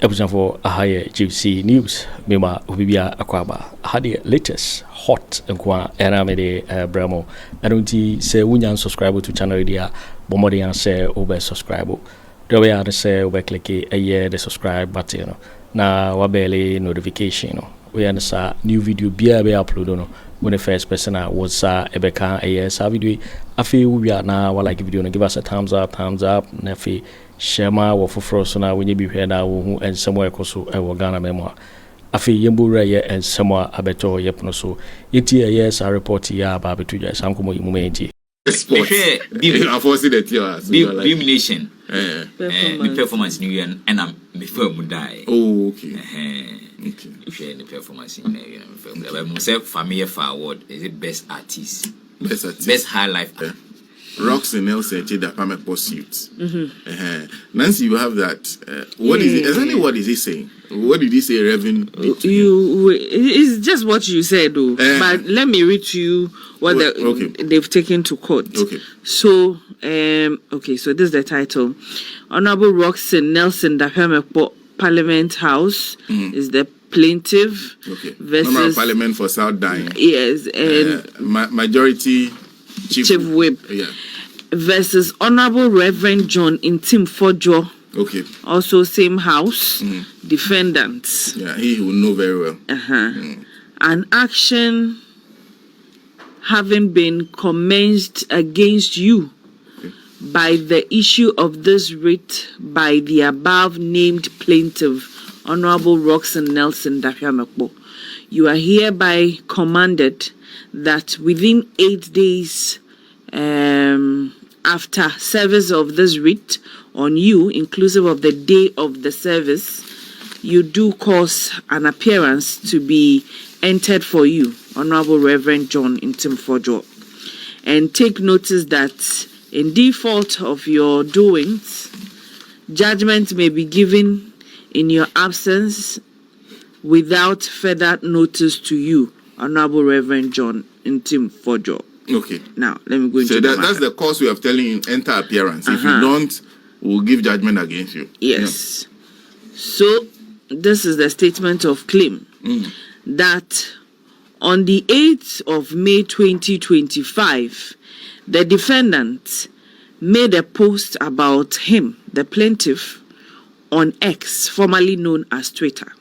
episode for Ahaye GC News. Mema Ubibia Akwaba. Had the latest hot and Aramede Bramo. I don't say Wunyan subscribe to channel dia. Bomodian say over subscribe. The way I say over click a year the subscribe button. Na wabele notification. We understand new video be upload when the first person was Ebeka a yes video. I feel we are now like video and give us a thumbs up, Nefi. Shema wa foforo so na wenye bi hwe na wo hu ensemo ekoso e wo Ghana memo afi yembura ye ensemo abeto yepno so yeti yes a report ya ba betu ja sankomo yimu menti sport I force that you Beam Nation performance new year and I'm me firm die okay share the performance in you know film myself family award is it best artist best high life Rocks and Nelson dapaah pursuits. Nancy, you have that. What is it? Exactly what is he saying? What did he say, Reverend? It's just what you said, though. But let me read to you what they've taken to court. Okay. So, so this is the title. Honorable Rocks and Nelson dapaah Parliament House is the plaintiff versus Member of Parliament for South Dying. Yes, and majority. Chief Whip versus Honorable Reverend John Ntim Fordjour. Okay. Also same house. Defendants. Yeah, he will know very well. An action having been commenced against you by the issue of this writ by the above named plaintiff, Honorable Roxanne Nelson dapaah. You are hereby commanded that within 8 days after service of this writ on you, inclusive of the day of the service, you do cause an appearance to be entered for you, Honorable Reverend John Ntim Fordjour. And take notice that in default of your doings, judgment may be given in your absence without further notice to you, Honorable Reverend John Ntim Fordjour. Okay. Now, let me go into that's the cause we are telling you, enter appearance. If you don't, we'll give judgment against you. Yes. Yeah. So, this is the statement of claim that on the 8th of May 2025, the defendant made a post about him, the plaintiff, on X, formerly known as Twitter.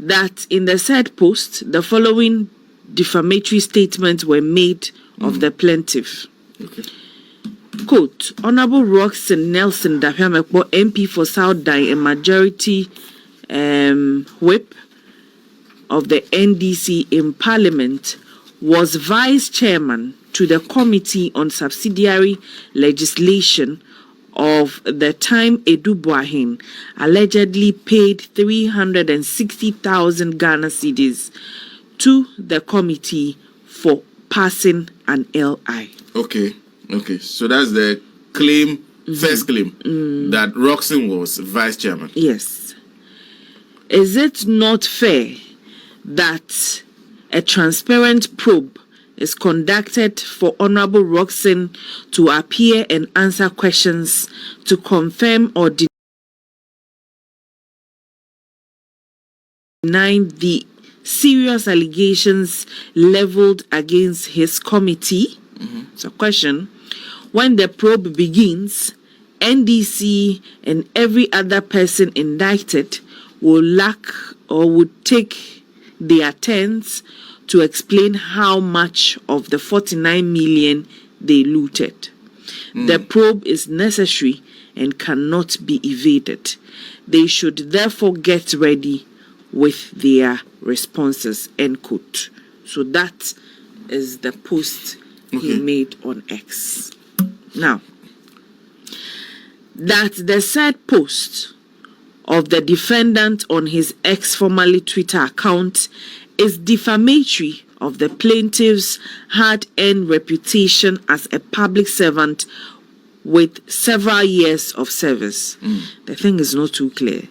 That in the said post, the following defamatory statements were made of the plaintiff. Okay. Quote, Honorable Roxanne Nelson dapaah MP for South Dying, a majority whip of the NDC in Parliament, was vice chairman to the Committee on Subsidiary Legislation of the time Edu Boahin allegedly paid 360,000 Ghana cedis to the committee for passing an LI. Okay. So that's the claim, first claim, that Roxanne was vice chairman. Yes. Is it not fair that a transparent probe is conducted for Honorable Roxanne to appear and answer questions to confirm or deny the serious allegations leveled against his committee? So, question: when the probe begins, NDC and every other person indicted will lack or would take their turns to explain how much of the 49 million they looted. The probe is necessary and cannot be evaded. They should therefore get ready with their responses, end quote. So that is the post he made on X. Now, that the said post of the defendant on his X, formerly Twitter account, is defamatory of the plaintiff's hard-earned reputation as a public servant with several years of service. The thing is not too clear.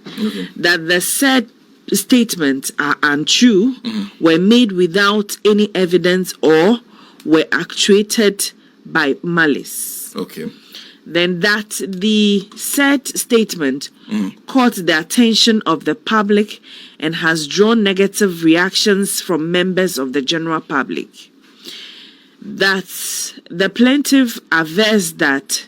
That the said statements are untrue, were made without any evidence, or were actuated by malice. then that the said statement caught the attention of the public and has drawn negative reactions from members of the general public. That the plaintiff avers that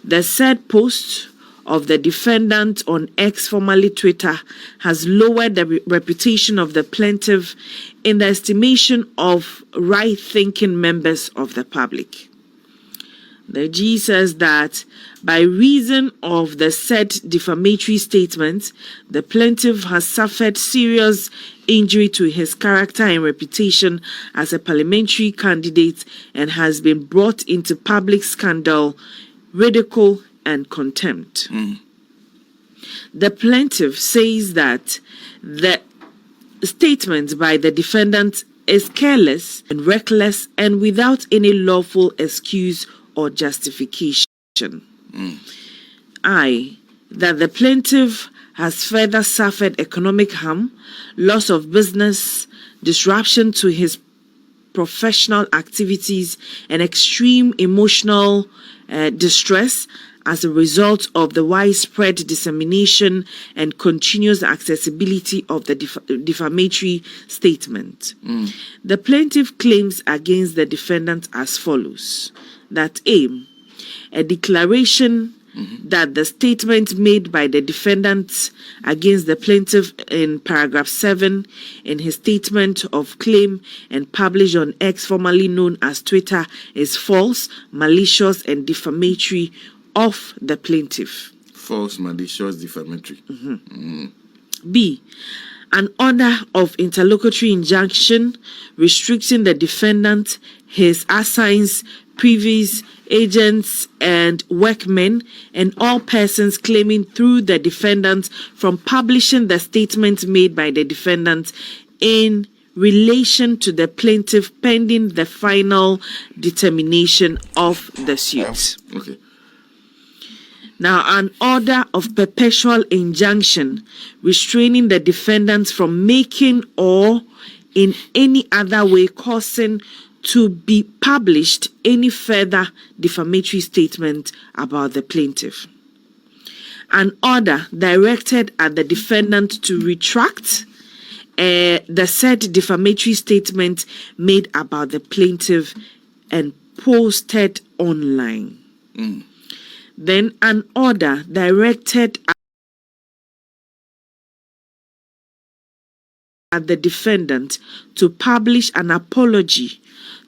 the said post of the defendant on X, formerly Twitter, has lowered the reputation of the plaintiff in the estimation of right-thinking members of the public. The G says that by reason of the said defamatory statement, the plaintiff has suffered serious injury to his character and reputation as a parliamentary candidate and has been brought into public scandal, ridicule, and contempt. The plaintiff says that the statement by the defendant is careless and reckless and without any lawful excuse or justification. I, that the plaintiff has further suffered economic harm, loss of business, disruption to his professional activities, and extreme emotional distress as a result of the widespread dissemination and continuous accessibility of the defamatory statement. The plaintiff claims against the defendant as follows: that a declaration that the statement made by the defendant against the plaintiff in paragraph 7 in his statement of claim and published on X, formerly known as Twitter, is false, malicious, and defamatory of the plaintiff. False, malicious, defamatory. B, an order of interlocutory injunction restricting the defendant, his assigns, privies, agents, and workmen, and all persons claiming through the defendant from publishing the statement made by the defendant in relation to the plaintiff pending the final determination of the suit. Okay. Now, an order of perpetual injunction restraining the defendant from making or in any other way causing to be published any further defamatory statement about the plaintiff. An order directed at the defendant to retract the said defamatory statement made about the plaintiff and posted online. Then an order directed at the defendant to publish an apology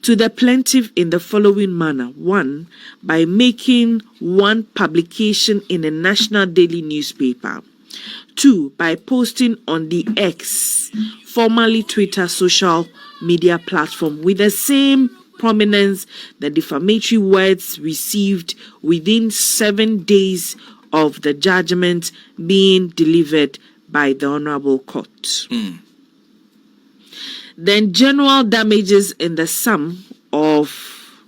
to the plaintiff in the following manner: 1, by making one publication in a national daily newspaper; 2, by posting on the X, formerly Twitter, social media platform with the same prominence the defamatory words received within 7 days of the judgment being delivered by the Honorable Court. Then general damages in the sum of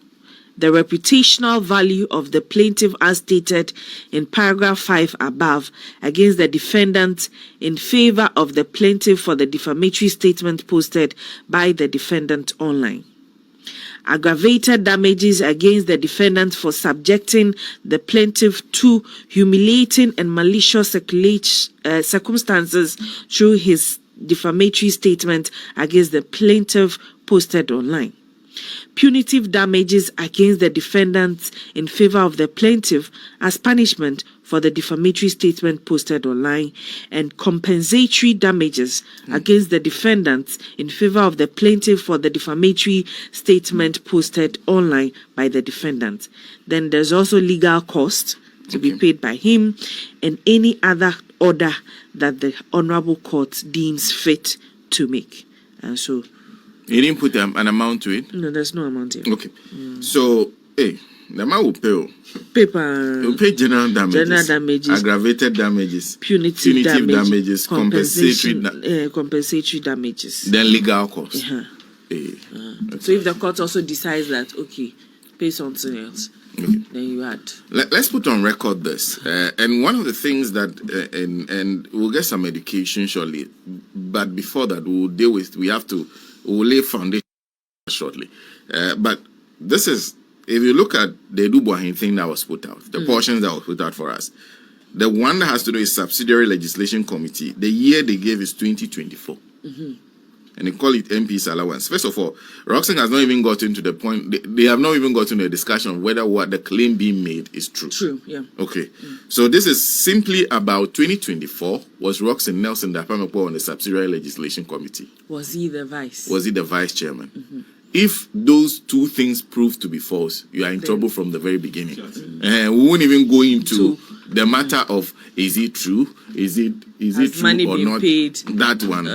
the reputational value of the plaintiff as stated in paragraph 5 above against the defendant in favor of the plaintiff for the defamatory statement posted by the defendant online. Aggravated damages against the defendant for subjecting the plaintiff to humiliating and malicious circumstances through his defamatory statement against the plaintiff posted online. Punitive damages against the defendant in favor of the plaintiff as punishment for the defamatory statement posted online, and compensatory damages against the defendant in favor of the plaintiff for the defamatory statement posted online by the defendant. Then there's also legal costs to be paid by him and any other order that the Honorable Court deems fit to make. And so you didn't put an amount to it? No, there's no amount here. Okay. So, the man will pay. Paper. Will pay general damages, aggravated damages, punitive damages, compensatory damages. Then legal costs. So if the court also decides that, okay, pay something else, then you add. Let's put on record this. And one of the things that, and we'll get some education shortly, but before that, we'll lay foundation shortly. But this is if you look at the Duboahin thing that was put out, the portions that were put out for us, the one that has to do with subsidiary legislation committee, the year they gave is 2024. And they call it MP's allowance. First of all, Roxanne has not even gotten to the point, they have not even gotten to a discussion of whether what the claim being made is true. True, yeah. Okay. So this is simply about 2024. Was Roxanne Nelson dapaah on the subsidiary legislation committee? Was he the vice? Was he the vice chairman? If those two things prove to be false, you are in trouble from the very beginning. We won't even go into the matter of is it true, is it true money or being not. Paid? That one,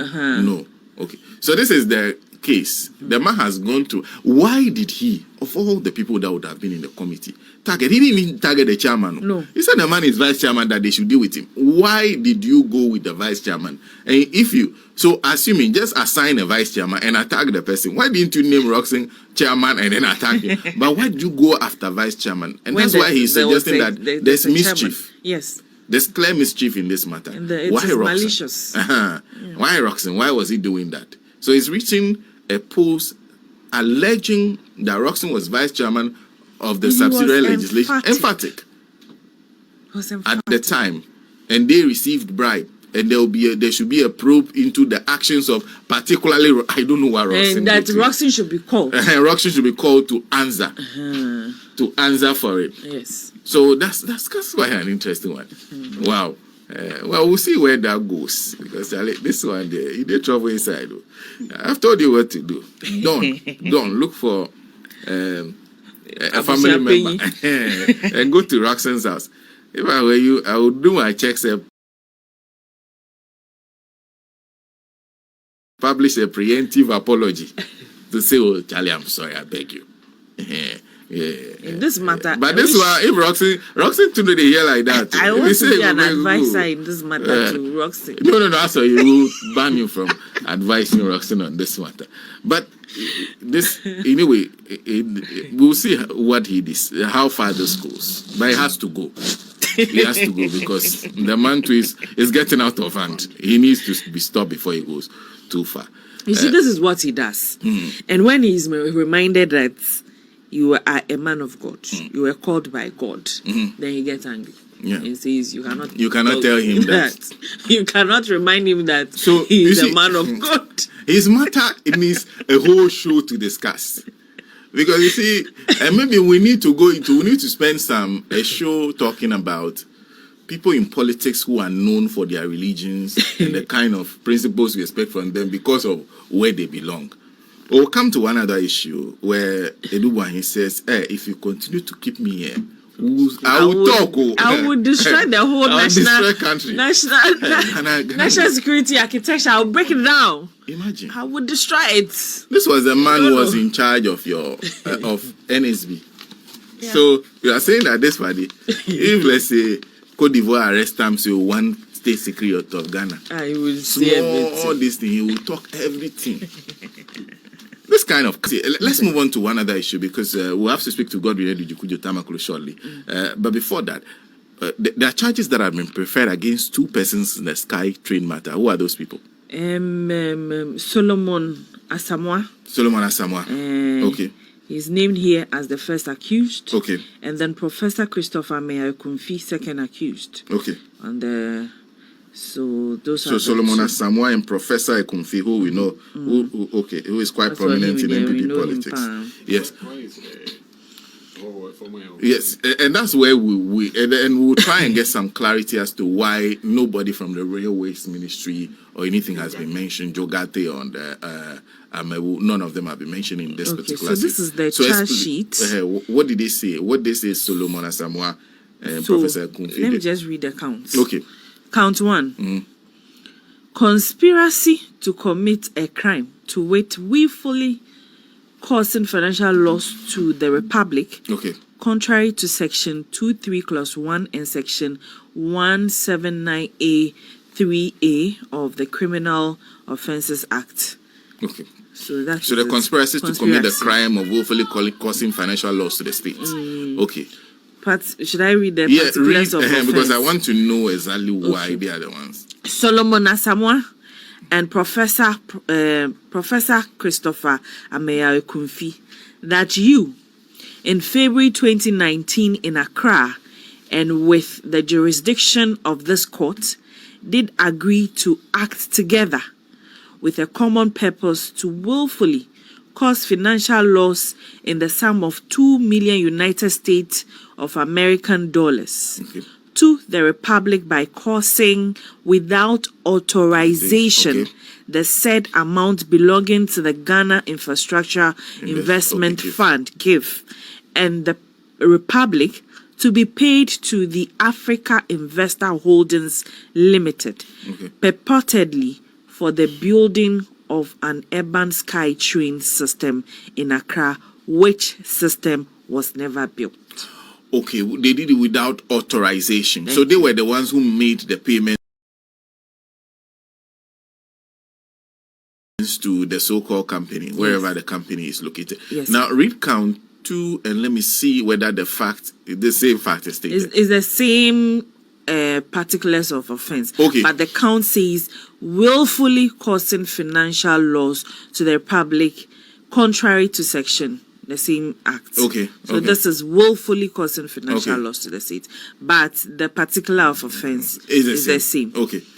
no. Okay. So this is the case. The man has gone to. Why did he, of all the people that would have been in the committee, target? He didn't even target the chairman. No. He said the man is vice chairman, that they should deal with him. Why did you go with the vice chairman? And if you, so assuming, just assign a vice chairman and attack the person. Why didn't you name Roxanne chairman and then attack him? But why did you go after vice chairman? And that's why he's suggesting that there's mischief. Chairman. Yes. There's clear mischief in this matter. And it why is Roxanne? malicious. Why Roxanne? Why was he doing that? So he's reaching a post alleging that Roxanne was vice chairman of the subsidiary legislation. Emphatic. At the time, and they received bribe, and there should be a probe into the actions of particularly, I don't know what Roxanne. And that Roxanne should be called. Roxanne should be called to answer. To answer for it. Yes. So that's quite an interesting one. Wow. Well, we'll see where that goes, because this one there, you did trouble inside. I've told you what to do. Don't look for a family member and go to Roxanne's house. If I were you, I would do my checks and publish a preemptive apology to say, "Oh, Charlie, I'm sorry, I beg you." In this matter, but this one, if Roxanne to do the hear like that, I want to be an advisor in this matter to Roxanne. No, so you will ban you from advising Roxanne on this matter. But this, anyway, we'll see what how far this goes. But it has to go. He has to go because the man too is getting out of hand. He needs to be stopped before he goes too far. You see, this is what he does. And when he's reminded that you are a man of God, you were called by God, then he gets angry. And says you cannot tell him that. You cannot remind him that so he is a man of God. His matter, it needs a whole show to discuss. Because you see, and maybe we need to spend a show talking about people in politics who are known for their religions and the kind of principles we expect from them because of where they belong. We'll come to one other issue where Edubuahin says, if you continue to keep me here, I will destroy the whole national security architecture. I'll break it down. Imagine. I would destroy it. This was the man who was in charge of your of NSB. Yeah. So you are saying that this body, if let's say Côte d'Ivoire arrest him, so one state secret of Ghana, I will say everything. All this thing, he will talk everything. This kind of... let's move on to one other issue because we'll have to speak to Godwin Edudjukujo shortly. But before that, there are charges that have been preferred against two persons in the Sky train matter. Who are those people? Solomon Asamoah. Okay. He's named here as the first accused. Okay. And then Professor Christopher Meyer-Kumfi, second accused. Okay. And so those are Solomon Asamoah and Professor Ekumfi, who we know, who is quite prominent in NPP politics. Yes. Yes, and that's where we'll try and get some clarity as to why nobody from the Railways Ministry or anything has been mentioned. Jogate on the none of them have been mentioned in this particular. So this is the charge sheet. What did they say? What they say, Solomon Asamoah and Professor Ekumfi? Let me just read the counts. Okay. Count 1. Conspiracy to commit a crime to willfully causing financial loss to the Republic. Okay. Contrary to Section 23 Clause 1 and Section 179A 3A of the Criminal Offences Act. Okay. So the conspiracy to commit the crime of willfully causing financial loss to the state. Okay. But should I read the particulars of offense? Because I want to know exactly why they are the ones. Solomon Asamoah and Professor Christopher Meyer-Kumfi, that you, in February 2019 in Accra, and with the jurisdiction of this court, did agree to act together with a common purpose to willfully cause financial loss in the sum of $2 million United States of American dollars to the Republic by causing, without authorization, the said amount belonging to the Ghana Infrastructure Investment Fund, GIF, and the Republic to be paid to the Africa Investor Holdings Limited, purportedly for the building of an urban sky train system in Accra, which system was never built. Okay, they did it without authorization. So they were the ones who made the payments to the so-called company, wherever the company is located. Now, read count 2 and let me see whether the same fact is stated. It's the same particulars of offense. But the count says willfully causing financial loss to the Republic contrary to section, the same act. So this is willfully causing financial loss to the state. But the particular of offense is the same.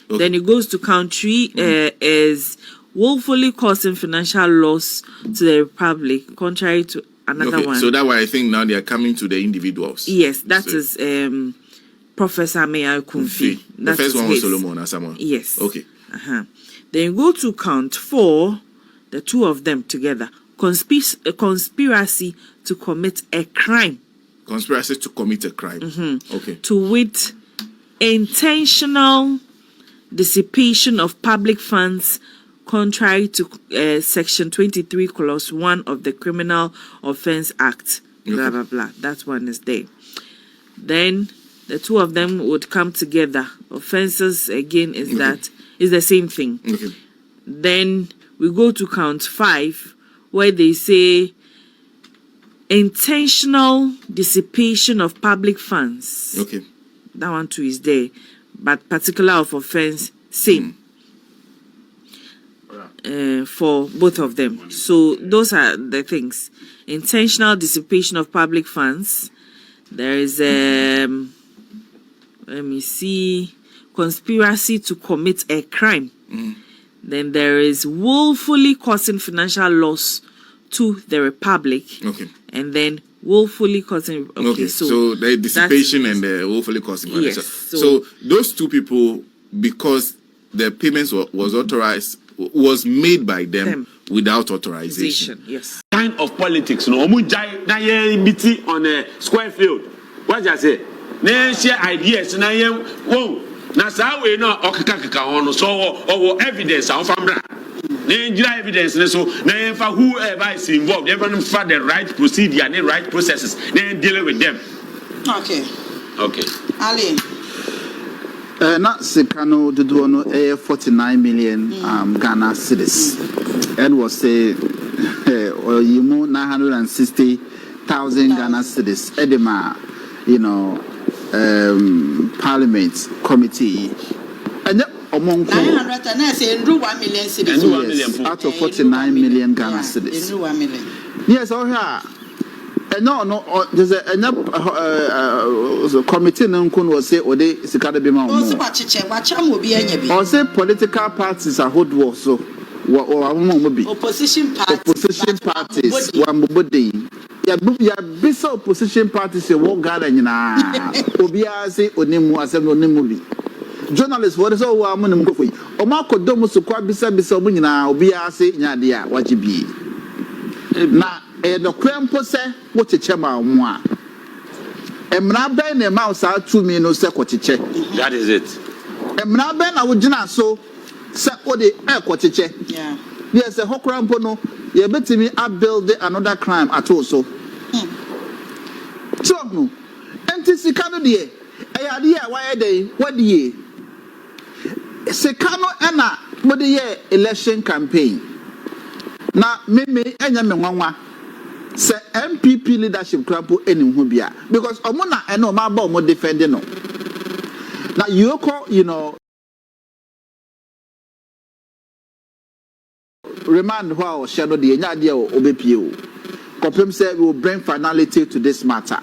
Then it goes to count 3 is willfully causing financial loss to the Republic contrary to another one. So that's why I think now they are coming to the individuals. Yes, that is Professor Aremeyaw Anas. The first one was Solomon Asamoah. Yes. Then you go to count 4, the two of them together. Conspiracy to commit a crime. Conspiracy to commit a crime. To wit, intentional dissipation of public funds contrary to Section 23, Clause 1 of the Criminal Offence Act. Blah, blah, blah. That one is there. Then the two of them would come together. Offences, again, is the same thing. Then we go to count 5, where they say intentional dissipation of public funds. That one too is there. But particular of offense, same. For both of them. So those are the things. Intentional dissipation of public funds. There is let me see, conspiracy to commit a crime. Then there is willfully causing financial loss to the Republic. And then willfully causing. So the dissipation and the willfully causing financial. So those two people, because the payments was authorized, was made by them without authorization. Kind of politics, no. Na ye meeting on a square field. What I say? Na share ideas. Na ye na sa we no okaka on so evidence of famra. Na evidence so na fa whoever is involved, everyone for the right procedure and the right processes. Then deal with them. Okay. Ali. Not Sekano the Duono 49 million Ghana cedis, and was say 960,000 Ghana cedis. Edema, Parliament Committee, and among 1 million cedis. Out of 49 million Ghana cedis. Yes, no, there's a committee was say or they or say political parties are hold war so opposition parties one opposition parties walk garden obia say onimu asem onimu bi journalists what is all amunum go for o ma kodomu so kwa bisa omu nyina obia say nyade a wajibi na the crempo say what chema mo emra ben na ma sa 2 million say kochiche. That is it. Emra ben na wogina so say ode kochiche. Yes, a hokrampo no ye betimi build another crime at all so. So no. Enti sika no de ade a why dey what dey sika no na mo dey election campaign. Na me enya me nwanwa say MPP leadership crampo eni hu bia because omo na eno ma ba omo defend no na you call remand how shadow the nya dia obepie o Kopem said we will bring finality to this matter.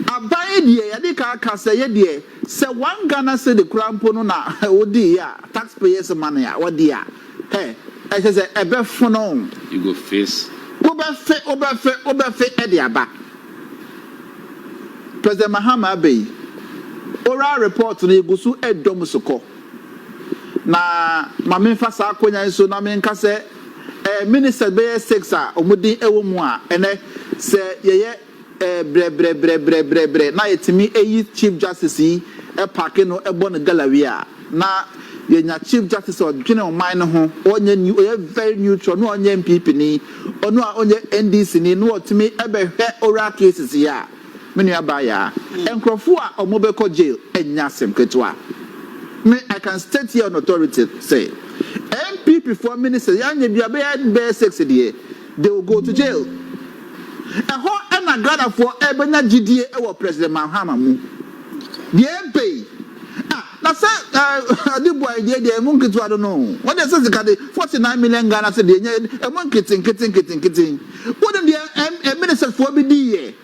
Abaye die yade ka say ye say one Ghana say the crampo no na odi ya taxpayers money ya odi ya hey I say ebe fono you go face obefe edi aba President Mahamadu Bawumia oral report na igusu edom soko na mamemfa sa akonya so na menka say minister be 6 a omudi ewo mu a ene say ye bre na yetimi eyi chief justice yi pake no ebo no galleria na yenya chief justice odwene o man no ho onye new very neutral no onye MPP ni ono a onye NDC ni no otimi ebehwe oral cases ya menu abaya enkrofo a omobeko jail enya semketwa me I can state here on authority say MPP for minister yanya bia be 6 dey they will go to jail. Eho ena Ghana for ebenya GDA ewo President Mahamadu the MP na say the boy dey munkitu I don't know what they say the 49 million Ghana say dey munkitin what the minister for be dey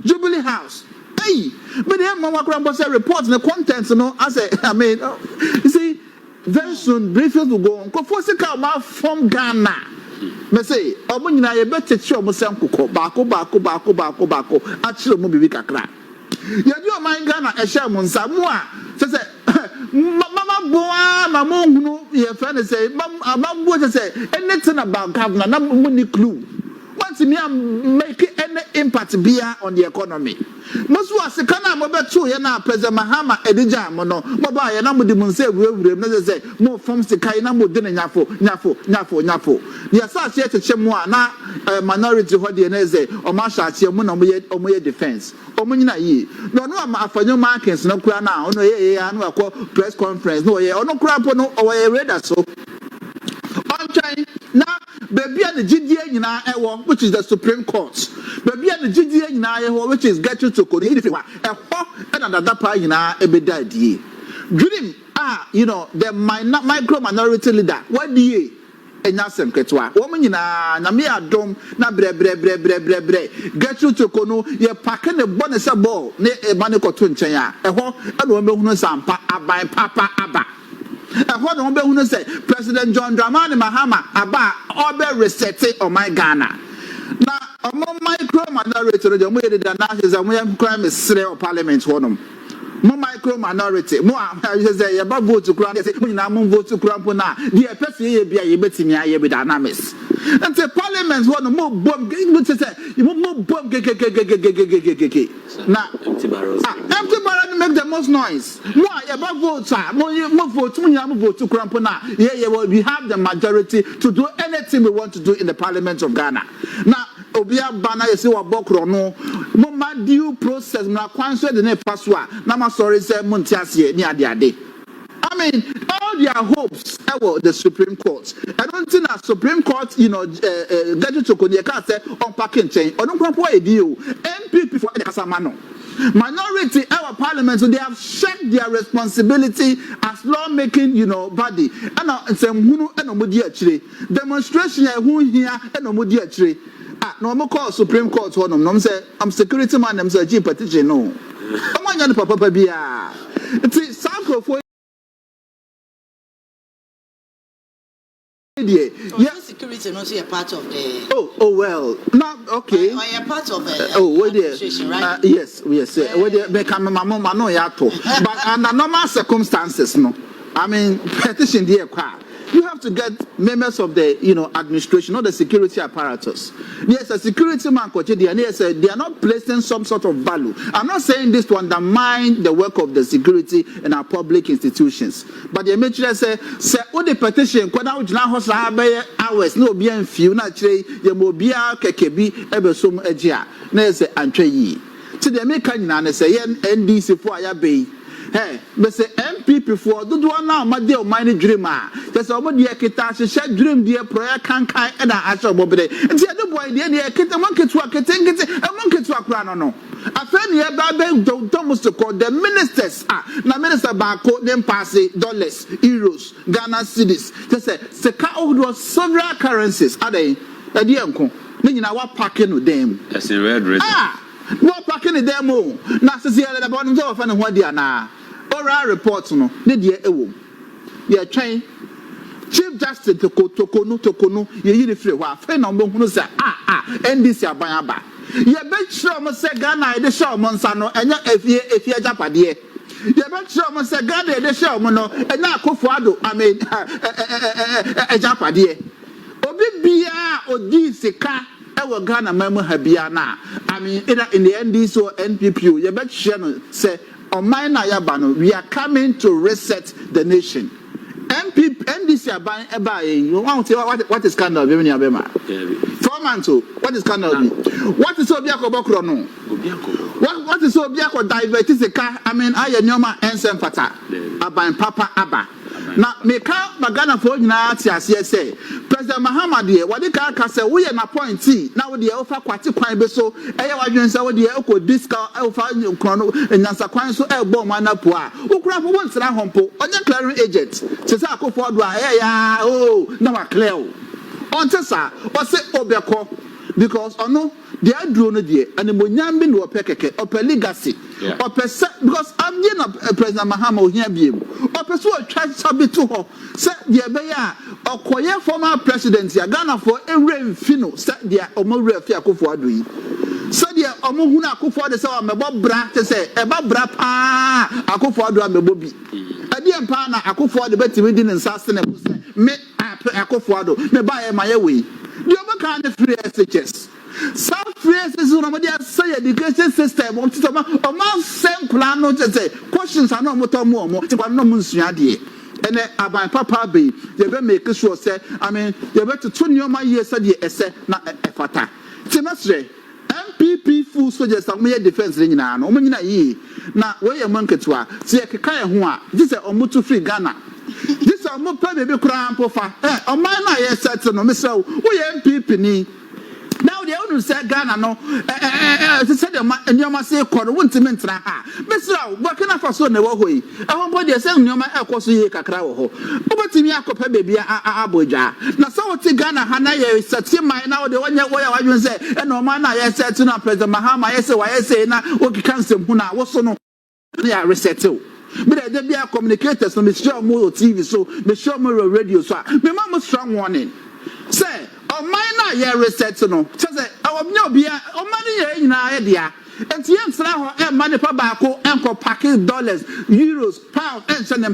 Jubilee House hey but the mama krambo say report the contents no I say I mean you see very soon briefings will go on ko for say come from Ghana. Me say omo nyina ye beteche omo senkoko baako achire omo bibi kakra ye di o man Ghana ehye mo nsa mo a se mama boa na mo hunu ye friend say mama boa say anything about governor na mo ni clue want me make any impact bia on the economy most was kana mo beto ye na President Mahama edija mo no mo ba ye na mo di mo nse ewurem na say mo form sikai na mo de na nyafo ya sa che che mo na minority ho de na say o ma sha che mo na mo ye defense o mo nyina yi no no ma Afenyo Markin na kura na ono ye anu akọ press conference no ye ono kura po no o ye reader so on time na baby and the GDA nyina ewo which is the Supreme Court baby and the GDA nyina ewo which is Gertrude Torkonoo eho and the dapaah nyina ebeda die dream you know the micro minority leader what die enya semketwa wo nyina na me adom na bre Gertrude Torkonoo ye pake ne bone se ball ne eba ne koto nchen a eho na wo mehunu sampa aban papa aba eho no be hunu say President John Dramani Mahama aba obe reset o my Ghana na omo micro minority no mo ye da na say mo ye crime sere o parliament honum mo micro minority mo say ye ba vote kura say mo nyina mo vote kura mpo na de e pefie ye bia ye betimi aye be dynamics and the parliament honum mo bom say mo bom na empty barrels make the most noise mo ye ba vote mo vote mo nyina mo vote kura mpo na we have the majority to do anything we want to do in the parliament of Ghana now obia bana yesi wa bokro no mo ma due process na kwanso de ne paswa na ma sorry say montiase ni ade I mean all their hopes about the Supreme Court I don't think that Supreme Court you know Gertrude Torkonoo ka say on packing chain odun krampo e di o MPP for the kasamano minority our parliament so they have shared their responsibility as lawmaking you know body and say hunu and omodi achire demonstration e hu hia and omodi achire no mo call Supreme Court honum no say I'm security man them say petition no amanya ne papa bia ti sakrofo yeah security no say a part of the oh well not okay or a part of the right? Yes we can mama no ya to but under normal circumstances no I mean petition there kwa you have to get members of the administration, not the security apparatus. Yes, a security man, yes, they are not placing some sort of value. I'm not saying this to undermine the work of the security in our public institutions. But the major say all the petition, hours, no be in few, not Yamobia, Kekebi, Ebesom Ejia, Nese, and Trey. To the American, say NDC for Ayabe. Hey, me say MPP for do now ma dey o mind dreamer. Just omo dey kita share dream dey prayer kan e na acho bobere. Nti e boy dey kita mon ketu akete e mon ketu akura no. Afenyo e ba be Thomas to call the ministers na minister baako dem pass dollars, euros, Ghana cedis. Just say seka odo several currencies adey e dey enko. Meaning our packing with them. That's in red red. What packing the demo? Now, Cecilia, the bottom of an what they are now. Oral reports, no, Nidia Ewo. You are trained. Chief Justice Torkonoo, you free wa. Friend of who say, and this ya bayaba. You bet sure must say Ghana, the show Monsano, and if you Japadie. You bet sure must say Ghana, the show Mono, and now Akufo Addo, Japadie. Obi Bia or Disika. Our Ghana member Habiana. Either in the NDC or NPP, you bet sure say, on my Nayabano, we are coming to reset the nation. NDC are buying. You want to say what is scandal? 4 months. What is scandal? What is Obiako Bokrono? What is Obiako divertis a car? I Nyoma and Sempata. Aban Papa Abba. Now, make out Magana for say President Mahamadu, what the car say, we are an appointee. Now, the Alpha Quati Beso, Ayawajan Saw the Oko Disco, Alpha Chrono, and Nasakwan so elbow manapua. Who crap once Rahompo, on the clearing agent. Cesako Fordjour, oh, no, a clear. On Tessa, or say Obiako, because no. They are drone there, and the Munyambi no pekeke, or per legacy, or per because I'm President Mahamadu here be, or pursue a try to to her. Say the Abaya, or Koya former president, Ghana for a rain fino, set the Omore Akufo Addo. So the Omohuna Akufo de say, I'm about bra to say, about bra pa, Akufo Addo and Bobi. I didn't pana Akufo Addo better within and sustainable. Me Akufo Addo, me buy my way. The other kind of free SHS. Some phrases on the say education system on to a man same plan no say questions are not more to no munsuadie and about papa be they be make sure say they better 20 years said the esse na efata timatre MPP full soldiers are me defense nyina no nyina yi na we ye manketwa say keka ye ho a this say omutu free Ghana this omo pa be kura ampofa o man na ye set no me say we MPP ni. Now the owner said Ghana no said Nyoma say Córt won't mentra ha. Mr. Burkina Faso ne wo hoyi. Ehon body say Nyoma ekoso ye kakra wo ho. Obetimi akopa baby aboja. Na so what Ghana ha na ye set mai na de wonya wo ya wadwen say e no man na ye set na President Mahama ye say wa ye say na wo kika nsem hu na wo so no ya resettle. But there be communicators no me show mo TV so me show mo radio so me ma mo strong warning. Say o minor ye reset no say o me obia o money ye nyina ye dia enti ye nsra ho e money pa ba ko enko packing dollars euros pounds and send them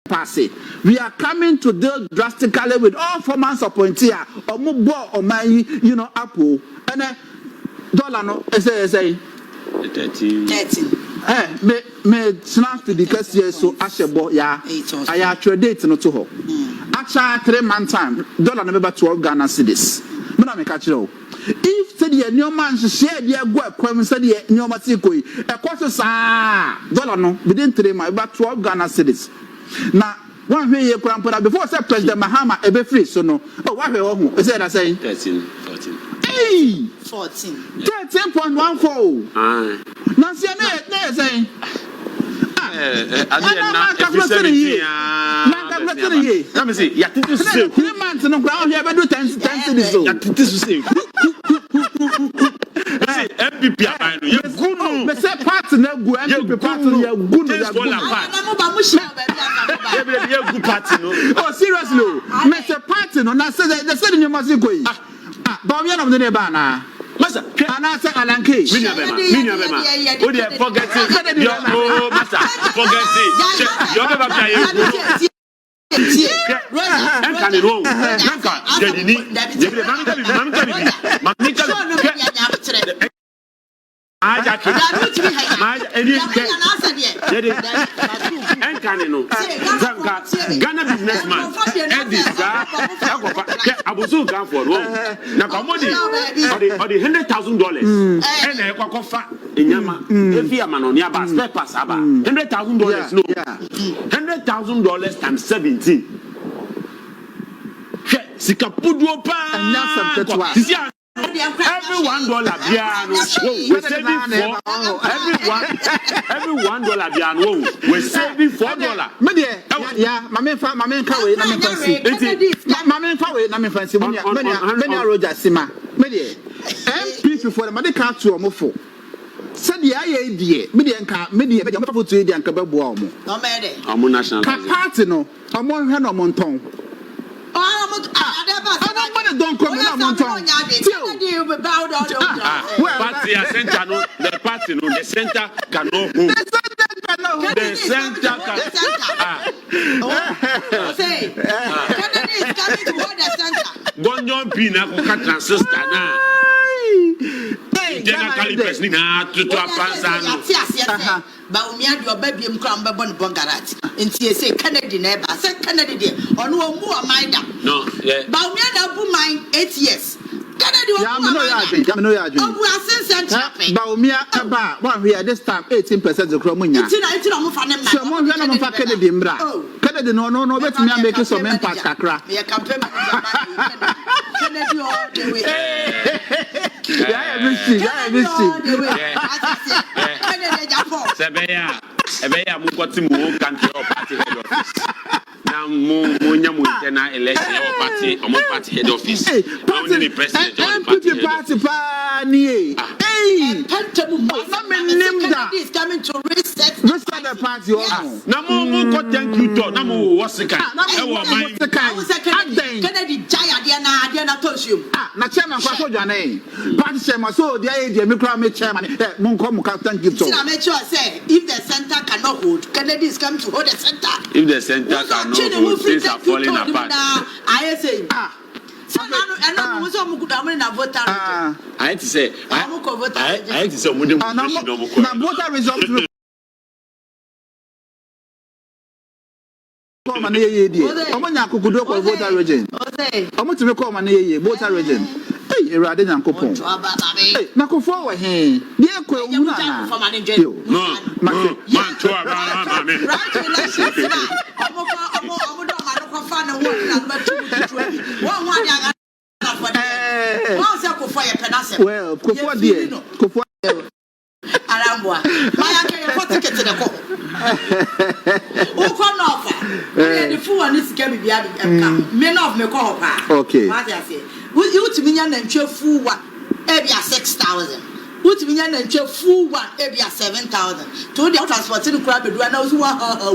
pass it. We are coming to deal drastically with all formers appointee or mo bo o man apple and dollar no say 13. Me snap to the case here so ashebo ya I trade date no to ho. Actually 3 month time dollar no be 12 Ghana cedis. Me na me catch you. If say the new man share dia go akwam say the new man tikoi e kwaso sa dollar no within 3 months about 12 Ghana cedis. Na one way you kwan put before say President Mahama e be free so no what we ho e say that say 13 14 14 13.14 na say na say let me see. Ya titi say 3 months no ground here be do 10 cities so. Ya titi say. MPP aban no. Ye gunu. Me say party na gu MPP party ye gunu ya gunu. na mo ba mo share ba bia Ye gu party no. Oh seriously. Me say party no na say the say the must go yi. Bawumia na mo dey ba na. Masa, ana say alanke. Minya bema. O dey forget it. Yo masa, forget it. Yo be ba bia ye gunu. Enka ni ro. Enka dedini. Debi mamika bi. Aja ke. Ma eni ke. Dedi. Enka ni no. Zanka Ghana businessman. Edisa. Akofa. Ke abuzu gan for ro. Na komodi. Or the $100,000. And e kwakofa enyama. Efi amano ni aba spare pass aba. $100,000 no. $100,000 times 17. Sika puduo pa. And now some every $1 piano, we're saving every $1 piano, we're saving $4. Yeah, my man, Kawe, Namin Fancy, many Roger Sima, many MPs before the medical to a mofo. Said the idea, Median put to the Ankababuamo. No matter. I'm national. Capatino, I'm one hand on Monton. I don't want to don't come on Monton. Party center, no, the party, no, the center cannot move. The center can. Say, Kennedy is coming to hold the center. Gonjon Pina, transistor now. Generally, person to Bawumia do baby mkramba bon bongarat. Nti say Kennedy neighbor. Say Kennedy onu omu amida. No, yeah. Bawumia da bu mine 8 years. Kennedy omu amida. Obu asense chape. Bawumia aba one here this time 18% of kromunya. Nti na omu fa ne ma. So mo hwe na mo fa Kennedy mbra. Kennedy no betumi make some impact kakra. Me campaign Kennedy all the way. Yeah, Kennedy Agyapong. Sebeya mukoti mu country or party head office. Now munya mu internal election or party head office. Only the president or party party. Hey, Kennedy is coming to reset the party. Na mu ko thank you to na mu wasika. Kennedy jaya dia na toshu. Na chairman Kwaku Annan. Party chairman so the idea me kra me chairman. Munko mu thank you to. I make sure say if the center cannot hold, Kennedy is coming to hold the center. If the center cannot hold, things are falling apart. I say I had to say voter results. Come on, voter region. I'm to call my voter region. Hey, rather than Coupon. Hey, Nakufo, hey, dear Kweku well, Kojo dear, Kojo Arambwa. My uncle ticket to the call. The fool and this can be men of me call. Okay. What I say. Would you to me and cheer fool one? Maybe 6,000. Would me and cheer fool one? Maybe 7,000. To the transport to the crowd, but when I was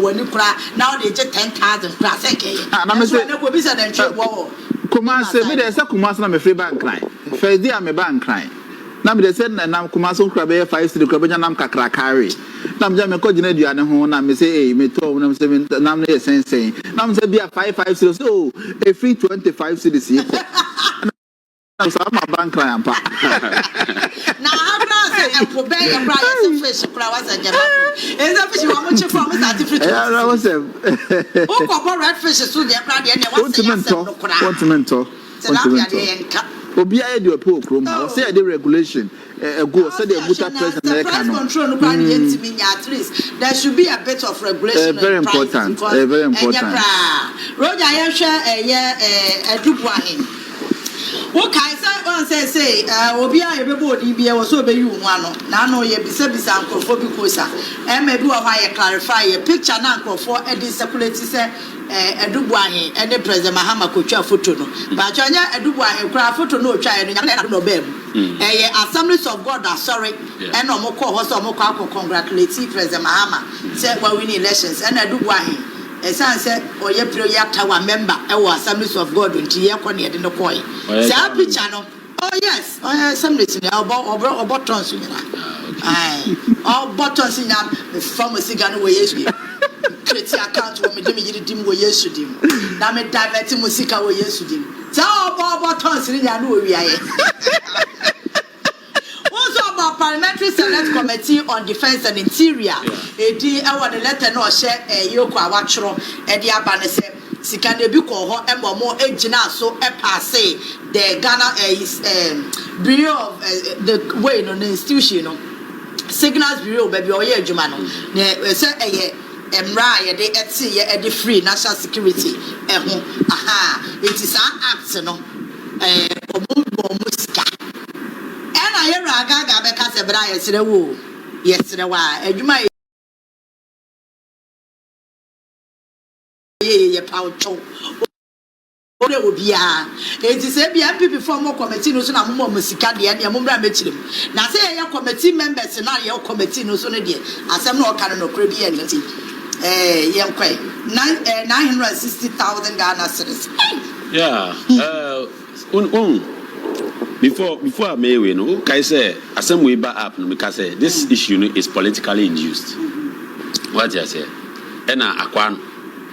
when you cry, now they just 10,000 plus. I'm saying, no, we said and cheer wall. Kumasi, me there's a Kumasi na me free bank client. First day I'm a bank client. Na me dey say na Kumasi krabe 5 cedi krabe nyam kakra carry. Na me me ko gina duane ho na me say eh me to na me say na me sense. Na me say bia 5 cedi so a free 25 cedis here. Na so my bank client pa. Na how say e ko be your price fish kra was Agyapong. Is that fish you want to from certificate? Yeah, I was o ko bo red fish so dey kra dey na was say Obi aye dey po krom na say dey regulation go say dey buta president na can control no can Ntim at least there should be a bit of regulation. Very important. Very important. Roger yehwe edubuahin. What can say obi aye be body bia wo so be yu hu ano na no ye bisa nkrofo bi kosa e ma bi wo ha ye clarify ye picture na nkrofo e dey circulate say edubuahin e dey president Mahamadu Bawumia photo no ba chonya edubuahin kra photo no twa ye no nyam na no be mu ye Assemblies of God asare e no mo ko ho so mo ko congratulate president Mahamadu say we win elections and edubuahin esan say oye prayer tower member e wo Assemblies of God nti ye ko ne de no koy say picture no. Oh yes, Assemblies in our buttons. All buttons in our pharmacy gun way yesterday. Create account for me, dim way yesterday. Now me diverting music away yesterday. So all buttons in the new we are. Also about Parliamentary Select Committee on Defence and Interior. I want to let no share Yoko Awachro and the Abanese. Sikane bi ko ho embo ejina so passe the Ghana bureau of the way no institution no signals bureau baby oye adwuma no na say emra ye de eti ye de free national security ho aha it is an act no omo sika I raga be kase bra yesere wo. Yesere wa adwuma ye paucho. Ore obia. Enti se bia MPP form committee no so na mo musika de ya mo bra mechirem. Na se ye committee members na ye committee no so ne de asem na o kan no kra bi ya nti. Yenkwe 960,000 Ghana cedis. Yeah. Before I may we know, I say asem we back up no because this issue is politically induced. What you say? Ena akwan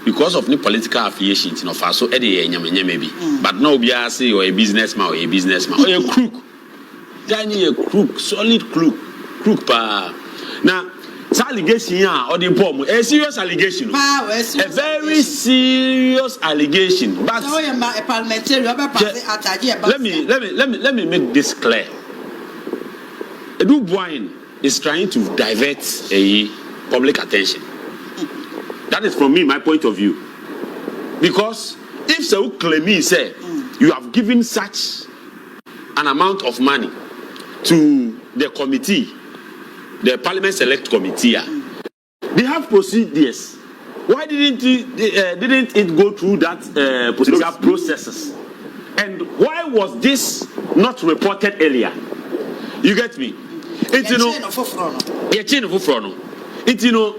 because of the political affiliations no fa so e dey nyamenye maybe. But now be say you a businessman or a businessman or a crook. Jani a crook, solid crook pa. Now allegation or the bomb a serious allegation. A very serious allegation. But let me make this clear. Edu Boyne is trying to divert a public attention. That is from me, my point of view. Because if so claim say you have given such an amount of money to the committee, the Parliament Select Committee, they have procedures. Why didn't it go through that procedural processes? And why was this not reported earlier? You get me? It's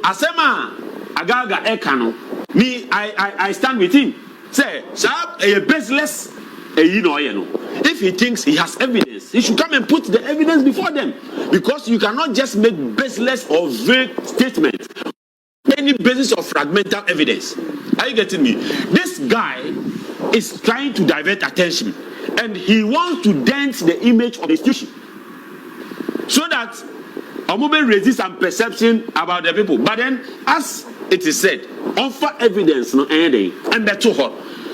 Asema Agaga Ekano. Me, I stand with him. Say, sharp a baseless. If he thinks he has evidence, he should come and put the evidence before them. Because you cannot just make baseless or vague statements. Any basis of fragmental evidence. Are you getting me? This guy is trying to divert attention. And he wants to dent the image of the institution. So that Omobe raises some perception about the people. But then, as it is said, offer evidence no anything and that's too hot.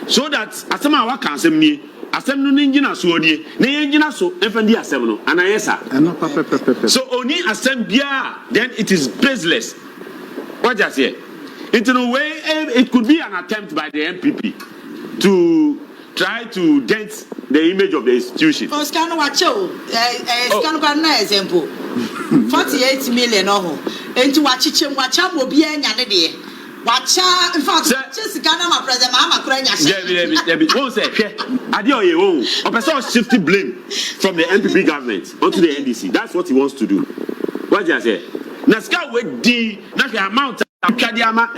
So that asema wa kan sem ni asem no ngina so oni na ngina so efendi asem no anayesa so oni asem bia then it is baseless. What just here in a way it could be an attempt by the MPP to try to dent the image of the institution. Oscar no wacho scan kwa na example 48 million oho enti wachichem wacham obi anya ne de wacha in fact just Ghana my president Mahama Kuranya Debbie won't say Adioye won or person shifting blame from the MPP government onto the NDC. That's what he wants to do. What you say na ska we di na the amount Kadiama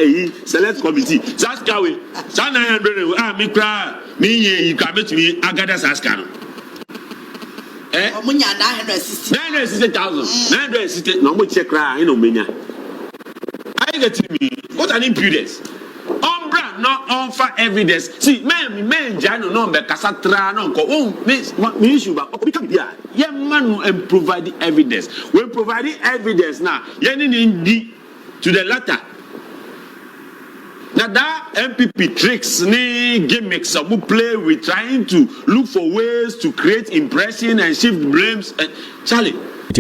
select committee Saska we 900 me kra me you can make me agada Saska no omunya 960,000 no mo check ra no menya. Are you getting me? What an impudence. Umbra no offer evidence. See, men jano no be kasatra no ko me issue ba obi come here. Ye man and provide the evidence. We provide the evidence now. Ye ni to the latter. Now that MPP tricks ni gimmicks some play with trying to look for ways to create impression and shift blames and Charlie.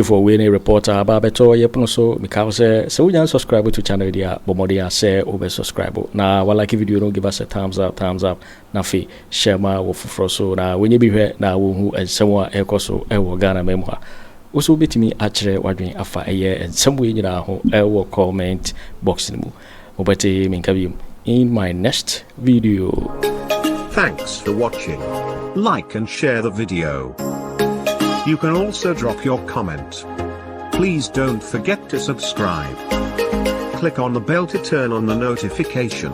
For winning reporter Babeto Yepono because so we just subscribe to channel dia bomodia say over subscribe. Now while like video don't give us a thumbs up na fi share ma wo fufro so na when you be here na wo hu ensemwa ekoso ewo Ghana memwa. Also betimi atchere wadwen afa eye ensem we nyina ho ewo comment box ni mu. Obete minkabi in my next video. Thanks for watching. Like and share the video. You can also drop your comment. Please don't forget to subscribe. Click on the bell to turn on the notification.